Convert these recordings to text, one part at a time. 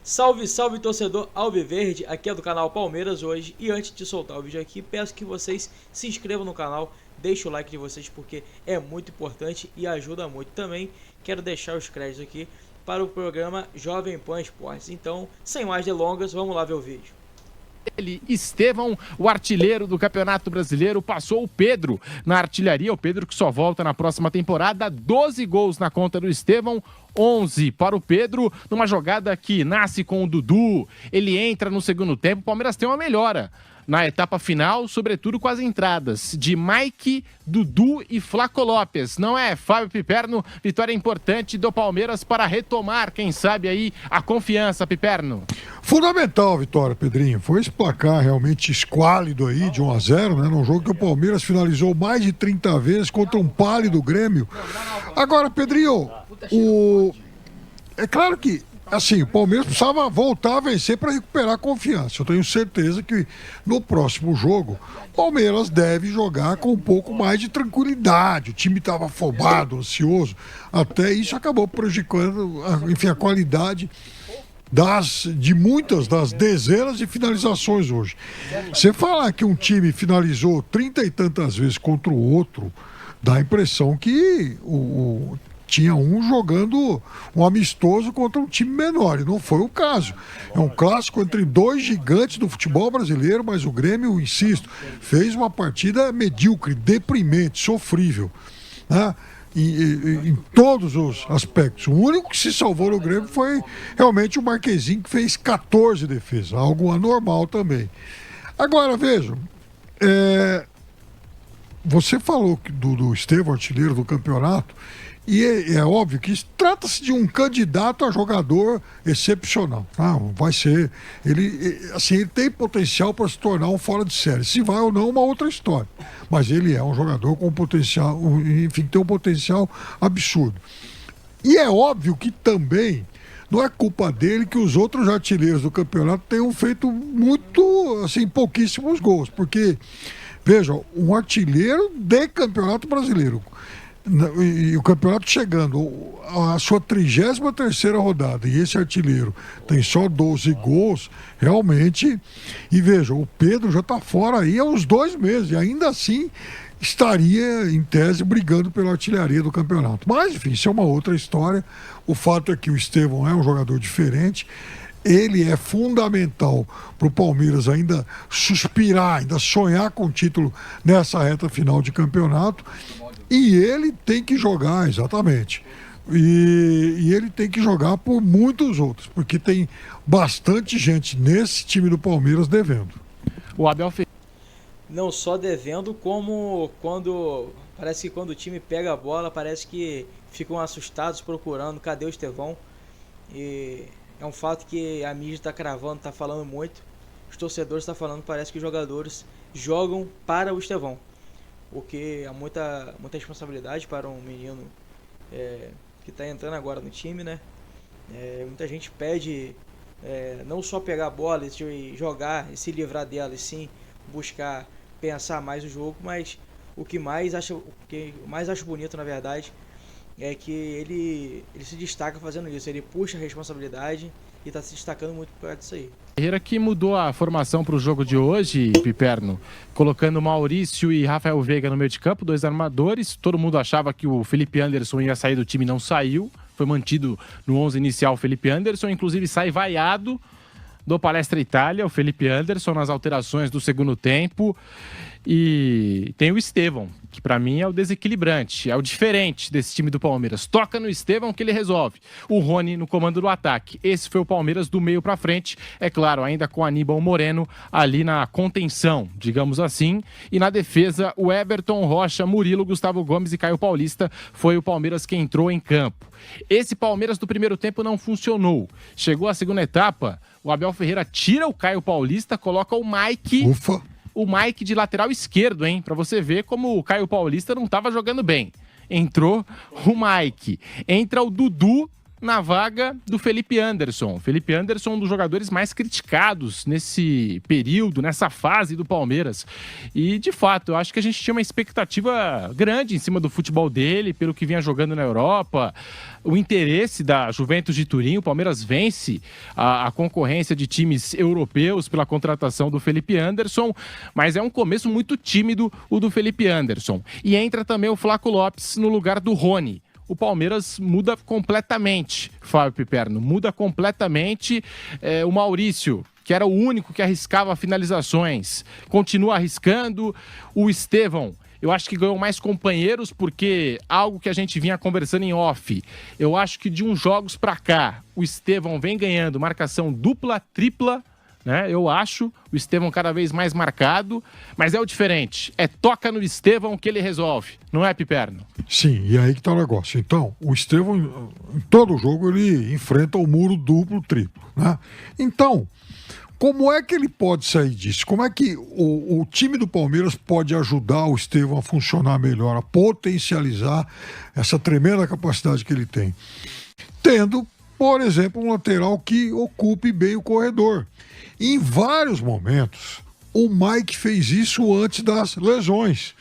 Salve, salve torcedor Alviverde, aqui é do canal Palmeiras hoje. E antes de soltar o vídeo aqui, peço que vocês se inscrevam no canal, deixem o like de vocês porque é muito importante e ajuda muito. Também quero deixar os créditos aqui para o programa Jovem Pan Esportes. Então, sem mais delongas, vamos lá ver o vídeo. Estevão, o artilheiro do Campeonato Brasileiro, passou o Pedro na artilharia. O Pedro que só volta na próxima temporada. 12 gols na conta do Estevão, 11 para o Pedro, numa jogada que nasce com o Dudu. Ele entra no segundo tempo. O Palmeiras tem uma melhora na etapa final, sobretudo com as entradas de Mike, Dudu e Flaco Lopes. Não é, Fábio Piperno? Vitória importante do Palmeiras para retomar, quem sabe aí, a confiança, Piperno. Fundamental a vitória, Pedrinho. Foi esse placar realmente esquálido aí, de 1-0, né? Num jogo que o Palmeiras finalizou mais de 30 vezes contra um pálido Grêmio. Agora, Pedrinho, é claro que assim, o Palmeiras precisava voltar a vencer para recuperar a confiança. Eu tenho certeza que no próximo jogo, o Palmeiras deve jogar com um pouco mais de tranquilidade. O time estava afobado, ansioso. Até isso acabou prejudicando, enfim, a qualidade de muitas das dezenas de finalizações hoje. Você falar que um time finalizou 30 e tantas vezes contra o outro, dá a impressão que tinha um jogando um amistoso contra um time menor, e não foi o caso. É um clássico entre dois gigantes do futebol brasileiro, mas o Grêmio, insisto, fez uma partida medíocre, deprimente, sofrível, né? Em todos os aspectos. O único que se salvou no Grêmio foi realmente o Marquezinho, que fez 14 defesas, algo anormal também. Agora, vejam, você falou do Estevão, artilheiro do campeonato, e é óbvio que trata-se de um candidato a jogador excepcional. Vai ser. Ele tem potencial para se tornar um fora de série. Se vai ou não, uma outra história. Mas ele é um jogador com potencial, enfim, tem um potencial absurdo. E é óbvio que também não é culpa dele que os outros artilheiros do campeonato tenham feito pouquíssimos gols. Porque, vejam, um artilheiro de campeonato brasileiro. E o campeonato chegando à sua 33ª rodada e esse artilheiro tem só 12 gols, realmente. E veja, o Pedro já está fora aí há uns 2 meses e ainda assim estaria em tese brigando pela artilharia do campeonato. Mas enfim, isso é uma outra história. O fato é que o Estevão é um jogador diferente. Ele é fundamental para o Palmeiras ainda suspirar, ainda sonhar com o título nessa reta final de campeonato. E ele tem que jogar, exatamente. E ele tem que jogar por muitos outros, porque tem bastante gente nesse time do Palmeiras devendo. O Abel não só devendo, como parece que quando o time pega a bola, parece que ficam assustados procurando, cadê o Estevão? E é um fato que a mídia está cravando, está falando muito. Os torcedores estão falando, parece que os jogadores jogam para o Estevão. O que é muita responsabilidade para um menino que está entrando agora no time, né? Muita gente pede não só pegar a bola e jogar e se livrar dela, e sim buscar pensar mais o jogo, mas o que mais acho bonito, na verdade, é que ele se destaca fazendo isso. Ele puxa a responsabilidade e está se destacando muito por isso aí. Ferreira que mudou a formação para o jogo de hoje, Piperno, colocando Maurício e Rafael Veiga no meio de campo, 2 armadores. Todo mundo achava que o Felipe Anderson ia sair do time, não saiu. Foi mantido no 11 inicial o Felipe Anderson, inclusive sai vaiado do Palestra Itália, o Felipe Anderson, nas alterações do segundo tempo. E tem o Estevão, que para mim é o desequilibrante, é o diferente desse time do Palmeiras. Toca no Estevão que ele resolve. O Rony no comando do ataque. Esse foi o Palmeiras do meio para frente, é claro, ainda com Aníbal Moreno ali na contenção, digamos assim. E na defesa, o Everton, Rocha, Murilo, Gustavo Gomes e Caio Paulista. Foi o Palmeiras que entrou em campo. Esse Palmeiras do primeiro tempo não funcionou. Chegou a segunda etapa, o Abel Ferreira tira o Caio Paulista, coloca o Mike... Ufa! O Mike de lateral esquerdo, hein? Pra você ver como o Caio Paulista não tava jogando bem. Entrou o Mike. Entra o Dudu na vaga do Felipe Anderson. Felipe Anderson, um dos jogadores mais criticados nesse período, nessa fase do Palmeiras. E, de fato, eu acho que a gente tinha uma expectativa grande em cima do futebol dele, pelo que vinha jogando na Europa, o interesse da Juventus de Turim. O Palmeiras vence a concorrência de times europeus pela contratação do Felipe Anderson, mas é um começo muito tímido o do Felipe Anderson. E entra também o Flaco Lopes no lugar do Rony. O Palmeiras muda completamente, Fábio Piperno, muda completamente. O Maurício, que era o único que arriscava finalizações, continua arriscando. O Estevão, eu acho que ganhou mais companheiros, porque algo que a gente vinha conversando em off, eu acho que de uns jogos pra cá, o Estevão vem ganhando marcação dupla, tripla, né? Eu acho o Estevão cada vez mais marcado, mas é o diferente. É toca no Estevão que ele resolve, não é, Piperno? Sim, e aí que tá o negócio. Então, o Estevão, em todo jogo, ele enfrenta o muro duplo, triplo, né? Então, como é que ele pode sair disso? Como é que o time do Palmeiras pode ajudar o Estevão a funcionar melhor, a potencializar essa tremenda capacidade que ele tem? Tendo, por exemplo, um lateral que ocupe bem o corredor. Em vários momentos, o Mike fez isso antes das lesões.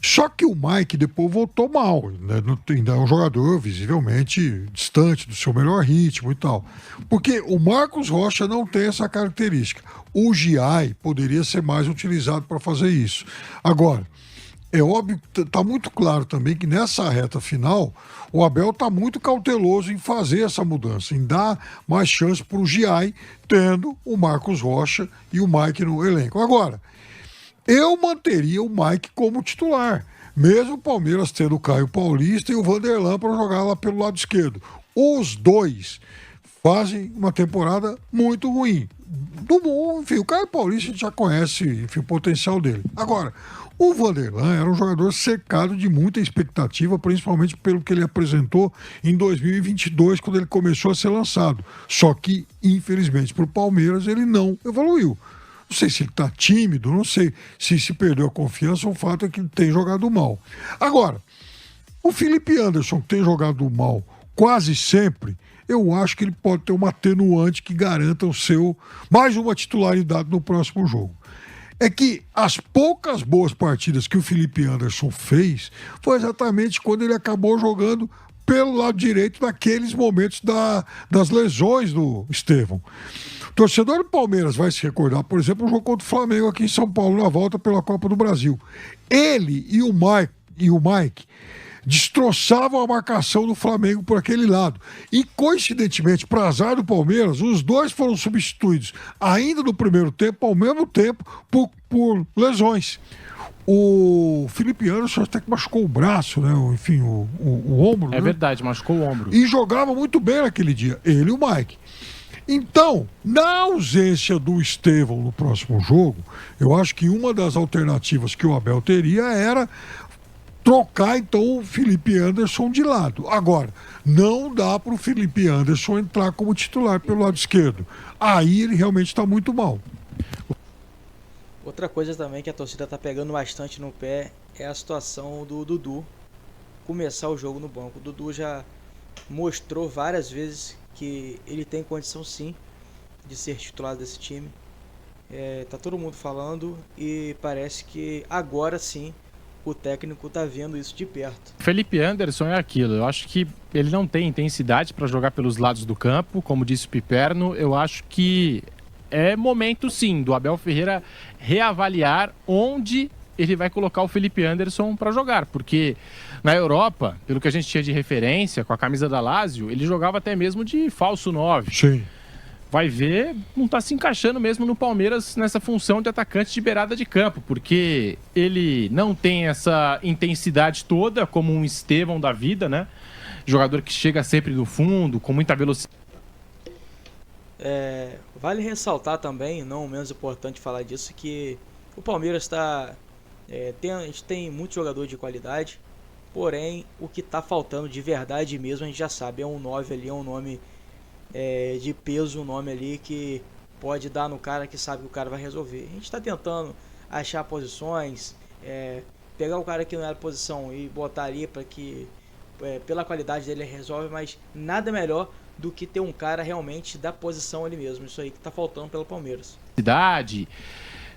Só que o Mike depois voltou mal, né? Ainda é um jogador visivelmente distante do seu melhor ritmo e tal. Porque o Marcos Rocha não tem essa característica. O Giai poderia ser mais utilizado para fazer isso. Agora, é óbvio que está muito claro também que nessa reta final o Abel está muito cauteloso em fazer essa mudança, em dar mais chance para o Giai, tendo o Marcos Rocha e o Mike no elenco. Agora, eu manteria o Mike como titular, mesmo o Palmeiras tendo o Caio Paulista e o Vanderlan para jogar lá pelo lado esquerdo. Os dois fazem uma temporada muito ruim. Enfim, o Caio Paulista a gente já conhece, enfim, o potencial dele. Agora, o Vanderlan era um jogador cercado de muita expectativa, principalmente pelo que ele apresentou em 2022, quando ele começou a ser lançado. Só que, infelizmente, para o Palmeiras, ele não evoluiu. Não sei se ele está tímido, não sei se perdeu a confiança, o fato é que ele tem jogado mal. Agora, o Felipe Anderson, que tem jogado mal quase sempre, eu acho que ele pode ter uma atenuante que garanta mais uma titularidade no próximo jogo. É que as poucas boas partidas que o Felipe Anderson fez foi exatamente quando ele acabou jogando pelo lado direito naqueles momentos das lesões do Estevão. O torcedor do Palmeiras vai se recordar, por exemplo, um jogo contra o Flamengo aqui em São Paulo, na volta pela Copa do Brasil. Ele e o Mike destroçavam a marcação do Flamengo por aquele lado. E, coincidentemente, para azar do Palmeiras, os dois foram substituídos ainda no primeiro tempo, ao mesmo tempo, por lesões. O Felipe Anderson até que machucou o braço, né? Enfim, o ombro. É, né? Verdade, machucou o ombro. E jogava muito bem naquele dia, ele e o Mike. Então, na ausência do Estevão no próximo jogo, eu acho que uma das alternativas que o Abel teria era trocar, então, o Felipe Anderson de lado. Agora, não dá para o Felipe Anderson entrar como titular pelo lado esquerdo. Aí ele realmente está muito mal. Outra coisa também que a torcida está pegando bastante no pé é a situação do Dudu começar o jogo no banco. O Dudu já mostrou várias vezes que ele tem condição, sim, de ser titular desse time. Tá todo mundo falando e parece que agora sim o técnico tá vendo isso de perto. Felipe Anderson é aquilo, eu acho que ele não tem intensidade para jogar pelos lados do campo, como disse o Piperno. Eu acho que é momento sim do Abel Ferreira reavaliar onde ele vai colocar o Felipe Anderson para jogar, porque na Europa, pelo que a gente tinha de referência com a camisa da Lazio, ele jogava até mesmo de falso 9. Sim. Vai ver, não está se encaixando mesmo no Palmeiras nessa função de atacante de beirada de campo, porque ele não tem essa intensidade toda como um Estevão da vida, né? Jogador que chega sempre do fundo, com muita velocidade. Vale ressaltar também, não menos importante falar disso, que o Palmeiras está... a gente tem muito jogador de qualidade, porém o que está faltando de verdade mesmo a gente já sabe, é um 9 ali, é um nome... de peso, um nome ali que pode dar no cara, que sabe que o cara vai resolver. A gente está tentando achar posições, pegar o cara que não era posição e botar ali para que pela qualidade dele ele resolve, mas nada melhor do que ter um cara realmente da posição ali mesmo. Isso aí que tá faltando pelo Palmeiras. Cidade.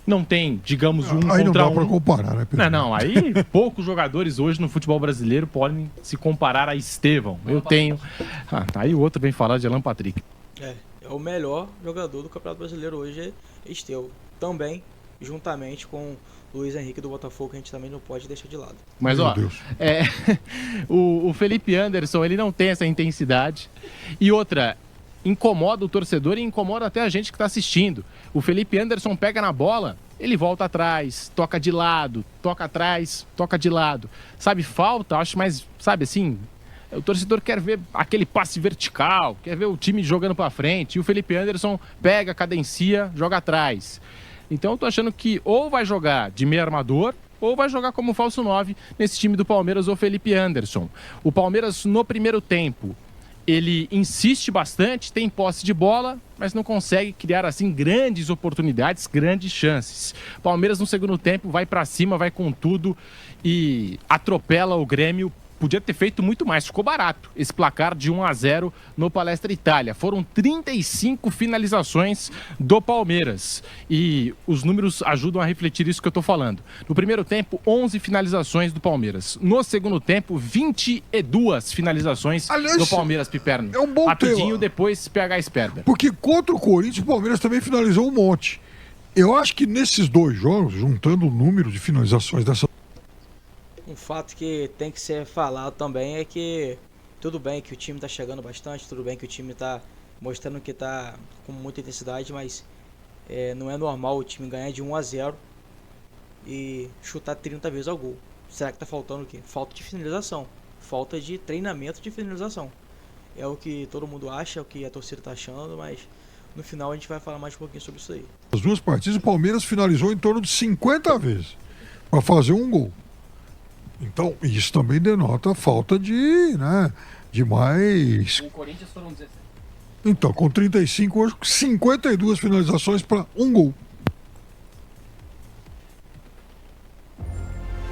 Não tem, digamos, um aí contra não dá um. pra comparar, né, Pedro? Não, aí poucos jogadores hoje no futebol brasileiro podem se comparar a Estevão. Eu tenho. Aí o outro vem falar de Alan Patrick. É o melhor jogador do Campeonato Brasileiro hoje, é Estevão. Também, juntamente com Luiz Henrique do Botafogo, que a gente também não pode deixar de lado. Mas, Meu ó, Deus. o Felipe Anderson, ele não tem essa intensidade. E outra, incomoda o torcedor e incomoda até a gente que está assistindo. O Felipe Anderson pega na bola, ele volta atrás, toca de lado, toca atrás, toca de lado. Sabe, falta, acho mais, sabe assim, o torcedor quer ver aquele passe vertical, quer ver o time jogando para frente. E o Felipe Anderson pega, cadencia, joga atrás. Então eu tô achando que ou vai jogar de meio armador, ou vai jogar como falso 9 nesse time do Palmeiras, o Felipe Anderson. O Palmeiras, no primeiro tempo, ele insiste bastante, tem posse de bola, mas não consegue criar assim grandes oportunidades, grandes chances. Palmeiras no segundo tempo vai para cima, vai com tudo e atropela o Grêmio. Podia ter feito muito mais, ficou barato esse placar de 1-0 no Palestra Itália. Foram 35 finalizações do Palmeiras e os números ajudam a refletir isso que eu estou falando. No primeiro tempo, 11 finalizações do Palmeiras. No segundo tempo, 22 finalizações do Palmeiras, Piperno. É um bom rapidinho, tema. depois PH Sperber. Porque contra o Corinthians, o Palmeiras também finalizou um monte. Eu acho que nesses dois jogos, juntando o número de finalizações dessa... Um fato que tem que ser falado também é que tudo bem que o time tá chegando bastante, tudo bem que o time tá mostrando que tá com muita intensidade, mas não é normal o time ganhar de 1-0 e chutar 30 vezes ao gol. Será que tá faltando o quê? Falta de finalização, falta de treinamento de finalização. É o que todo mundo acha, é o que a torcida tá achando, mas no final a gente vai falar mais um pouquinho sobre isso aí. As duas partidas, o Palmeiras finalizou em torno de 50 vezes para fazer um gol. Então, isso também denota a falta de mais... O Corinthians foram 17. Então, com 35 hoje, 52 finalizações para um gol.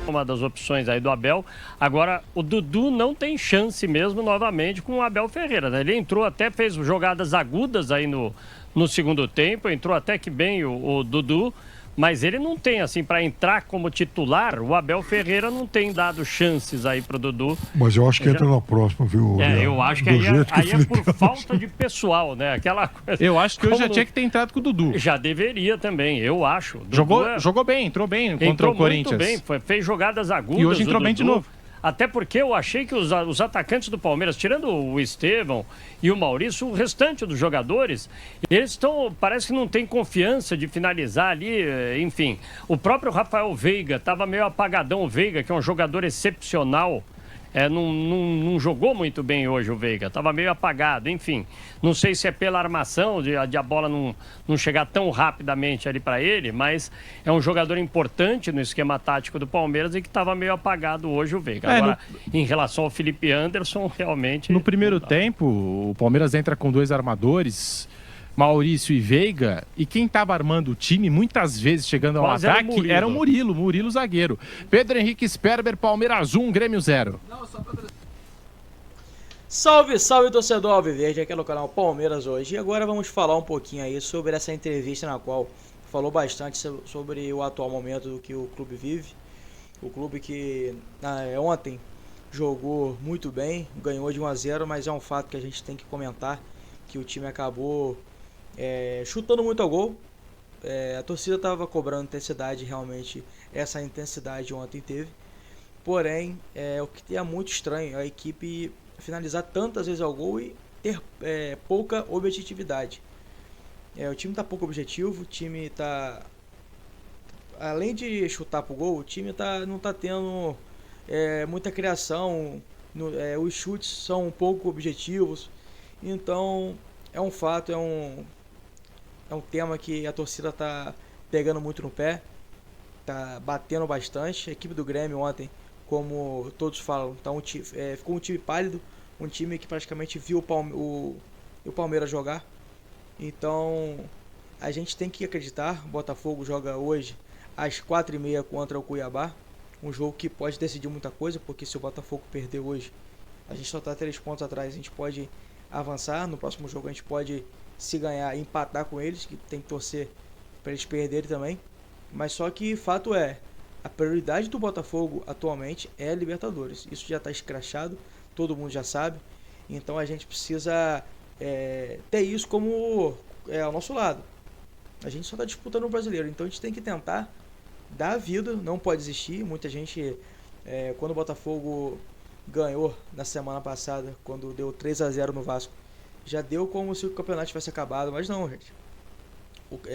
Uma das opções aí do Abel. Agora, o Dudu não tem chance mesmo novamente com o Abel Ferreira, né? Ele entrou até, fez jogadas agudas aí no segundo tempo, entrou até que bem o Dudu, mas ele não tem, assim, para entrar como titular, o Abel Ferreira não tem dado chances aí pro Dudu. Mas eu acho que entra na próxima, viu? Eu acho que aí é por falta de pessoal, né? Aquela coisa. Eu acho que hoje já tinha que ter entrado com o Dudu. Já deveria também, eu acho. Jogou bem, entrou bem contra o Corinthians. Muito bem, fez jogadas agudas. E hoje entrou bem de novo. Até porque eu achei que os atacantes do Palmeiras, tirando o Estevão e o Maurício, o restante dos jogadores, eles parece que não tem confiança de finalizar ali, enfim. O próprio Rafael Veiga estava meio apagadão, o Veiga, que é um jogador excepcional. Não jogou muito bem hoje o Veiga, estava meio apagado, enfim. Não sei se é pela armação, de a bola não chegar tão rapidamente ali para ele, mas é um jogador importante no esquema tático do Palmeiras e que estava meio apagado hoje o Veiga. Agora, em relação ao Felipe Anderson, realmente... No primeiro tempo, o Palmeiras entra com dois armadores, Maurício e Veiga, e quem estava armando o time, muitas vezes chegando ao ataque, era o Murilo zagueiro. Pedro Henrique Sperber, Palmeiras 1, Grêmio 0. Salve, salve torcedor alviverde, aqui no canal Palmeiras hoje. E agora vamos falar um pouquinho aí sobre essa entrevista na qual falou bastante sobre o atual momento do que o clube vive. O clube que ontem jogou muito bem, ganhou de 1-0, mas é um fato que a gente tem que comentar, que o time acabou chutando muito ao gol. A torcida estava cobrando intensidade, realmente essa intensidade ontem teve. Porém, o que é muito estranho a equipe finalizar tantas vezes ao gol e ter pouca objetividade. O time está pouco objetivo, o time está... Além de chutar pro gol, o time não está tendo muita criação, os chutes são um pouco objetivos. Então, é um fato, é um tema que a torcida está pegando muito no pé, está batendo bastante. A equipe do Grêmio ontem, como todos falam, ficou um time pálido, um time que praticamente viu o Palmeiras jogar. Então, a gente tem que acreditar. O Botafogo joga hoje às 4h30 contra o Cuiabá, um jogo que pode decidir muita coisa, porque se o Botafogo perder hoje, A gente só está 3 pontos atrás, a gente pode avançar. No próximo jogo a gente pode, se ganhar, empatar com eles, que tem que torcer para eles perderem também. Mas só que fato é, a prioridade do Botafogo atualmente é a Libertadores. Isso já está escrachado, todo mundo já sabe. Então a gente precisa ter isso como ao nosso lado. A gente só está disputando o brasileiro, então a gente tem que tentar dar a vida, não pode desistir. Muita gente, quando o Botafogo ganhou na semana passada, quando deu 3-0 no Vasco, já deu como se o campeonato tivesse acabado, mas não, gente.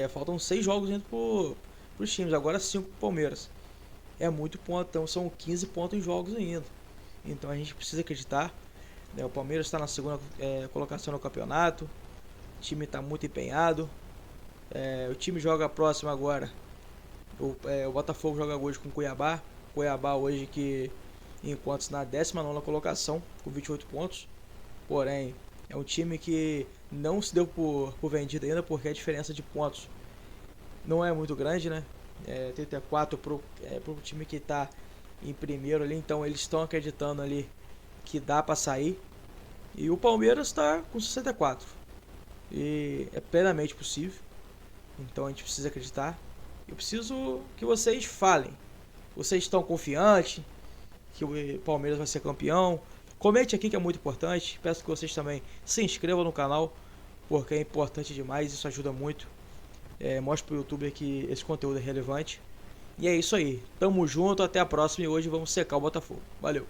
Faltam 6 jogos indo para os times, agora 5 pro Palmeiras. É muito ponto, então são 15 pontos em jogos ainda. Então a gente precisa acreditar. O Palmeiras está na segunda colocação no campeonato, o time está muito empenhado. O time joga a próxima agora. O Botafogo joga hoje com o Cuiabá. Cuiabá hoje que encontra-se na 19ª colocação com 28 pontos. Porém, é um time que não se deu por vendido ainda, porque a diferença de pontos não é muito grande, né? 34 pro time que está em primeiro ali. Então eles estão acreditando ali que dá para sair. E o Palmeiras está com 64. E é plenamente possível. Então a gente precisa acreditar. Eu preciso que vocês falem. Vocês estão confiantes que o Palmeiras vai ser campeão? Comente aqui que é muito importante. Peço que vocês também se inscrevam no canal, porque é importante demais, isso ajuda muito. Mostre pro YouTube que esse conteúdo é relevante. E é isso aí. Tamo junto, até a próxima e hoje vamos secar o Botafogo. Valeu!